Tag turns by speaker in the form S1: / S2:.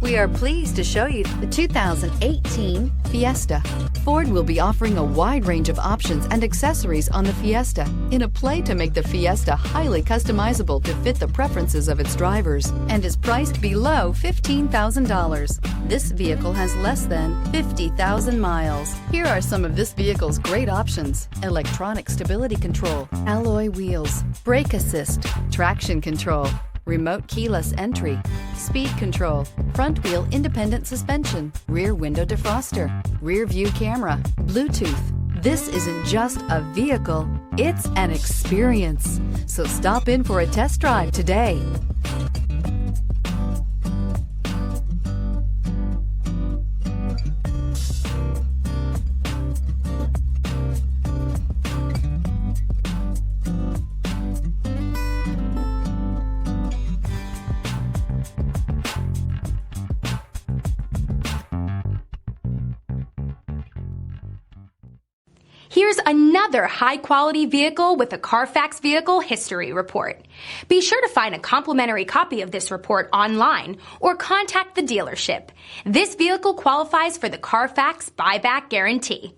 S1: We are pleased to show you the 2018 Fiesta. Ford will be offering a wide range of options and accessories on the Fiesta in a play to make the Fiesta highly customizable to fit the preferences of its drivers and is priced below $15,000. This vehicle has less than 50,000 miles. Here are some of this vehicle's great options: electronic stability control, alloy wheels, brake assist, traction control, remote keyless entry, speed control, front wheel independent suspension, rear window defroster, rear view camera, Bluetooth. This isn't just a vehicle, it's an experience. So stop in for a test drive today.
S2: Here's another high-quality vehicle with a Carfax Vehicle History Report. Be sure to find a complimentary copy of this report online or contact the dealership. This vehicle qualifies for the Carfax Buyback Guarantee.